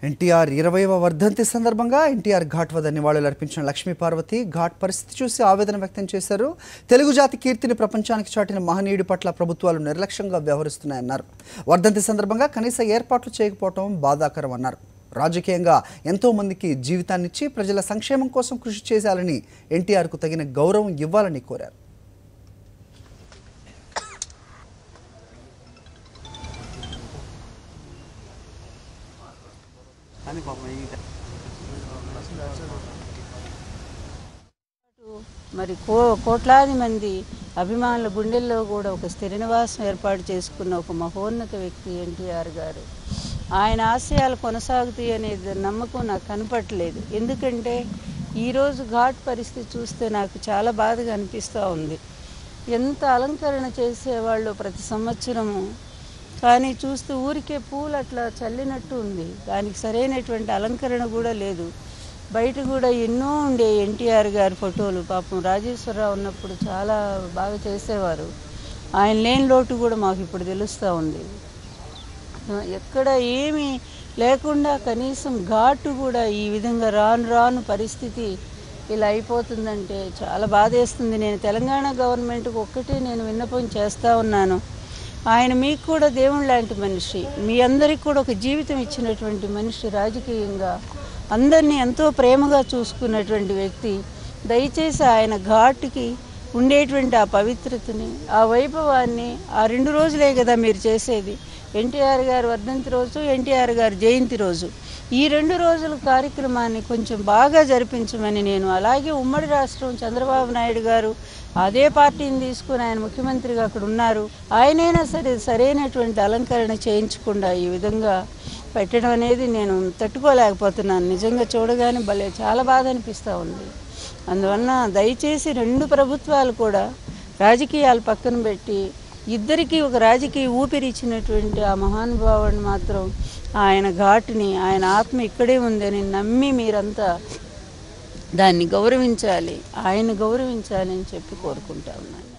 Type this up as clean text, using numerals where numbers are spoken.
ఎన్టీఆర్ 20వ వర్ధంతి సందర్భంగా ఎన్టీఆర్ ఘాట్ వద్ద నివాళులు అర్పించిన లక్ష్మీ పార్వతి ఘాట్ పరిస్థితి చూసి ఆవేదన వ్యక్తం చేశారు. తెలుగు జాతి కీర్తిని ప్రపంచానికి చాటిన మహనీయుడి పట్ల ప్రభుత్వాలు నిర్లక్ష్యంగా వ్యవహరిస్తున్నాయన్నారు. వర్ధంతి సందర్భంగా కనీస ఏర్పాట్లు చేయకపోవడం బాధాకరం అన్నారు. రాజకీయంగా ఎంతో మందికి జీవితాన్నిచ్చి ప్రజల సంక్షేమం కోసం కృషి చేయాలని ఎన్టీఆర్కు తగిన గౌరవం ఇవ్వాలని కోరారు. మరి కోట్లాది మంది అభిమానుల గుండెల్లో కూడా ఒక స్థిర నివాసం ఏర్పాటు చేసుకున్న ఒక మహోన్నత వ్యక్తి ఎన్టీఆర్ గారు. ఆయన ఆశయాలు కొనసాగుతాయి అనేది నమ్మకం నాకు కనపడలేదు. ఎందుకంటే ఈరోజు ఘాట్ పరిస్థితి చూస్తే నాకు చాలా బాధగా అనిపిస్తూ ఉంది. ఎంత అలంకరణ చేసేవాళ్ళు ప్రతి సంవత్సరము, కానీ చూస్తే ఊరికే పూలు అట్లా చల్లినట్టు ఉంది. దానికి సరైనటువంటి అలంకరణ కూడా లేదు. బయట కూడా ఎన్నో ఉండే ఎన్టీఆర్ గారి ఫోటోలు. పాపం రాజేశ్వరరావు ఉన్నప్పుడు చాలా బాగా చేసేవారు. ఆయన లేని లోటు కూడా మాకు ఇప్పుడు తెలుస్తూ ఉంది. ఎక్కడ ఏమీ లేకుండా కనీసం ఘాటు కూడా ఈ విధంగా రాను పరిస్థితి ఇలా అయిపోతుందంటే చాలా బాధేస్తుంది. నేను తెలంగాణ గవర్నమెంట్కి ఒక్కటే నేను విన్నపం చేస్తూ ఉన్నాను. ఆయన మీకు కూడా దేవుని లాంటి మనిషి, మీ అందరికీ కూడా ఒక జీవితం ఇచ్చినటువంటి మనిషి, రాజకీయంగా అందరినీ ఎంతో ప్రేమగా చూసుకున్నటువంటి వ్యక్తి. దయచేసి ఆయన ఘాటుకి ఉండేటువంటి ఆ పవిత్రతని, ఆ వైభవాన్ని ఆ 2 రోజులే కదా మీరు చేసేది. ఎన్టీఆర్ గారి వర్ధంతి రోజు, ఎన్టీఆర్ గారి జయంతి రోజు, ఈ 2 రోజుల కార్యక్రమాన్ని కొంచెం బాగా జరిపించమని నేను, అలాగే ఉమ్మడి రాష్ట్రం చంద్రబాబు నాయుడు గారు అదే పార్టీని తీసుకుని ఆయన ముఖ్యమంత్రిగా అక్కడ ఉన్నారు. ఆయనైనా సరే సరైనటువంటి అలంకరణ చేయించకుండా ఈ విధంగా పెట్టడం అనేది నేను తట్టుకోలేకపోతున్నాను. నిజంగా చూడగానే చాలా బాధ అనిపిస్తూ ఉంది. అందువలన దయచేసి 2 ప్రభుత్వాలు కూడా రాజకీయాలు పక్కన పెట్టి ఇద్దరికీ ఒక రాజకీయ ఊపిరి ఇచ్చినటువంటి ఆ మహానుభావుడిని మాత్రం, ఆయన ఘాటుని, ఆయన ఆత్మ ఇక్కడే ఉందని నమ్మి మీరంతా దాన్ని గౌరవించాలి, ఆయన గౌరవించాలి అని చెప్పి కోరుకుంటా ఉన్నాను.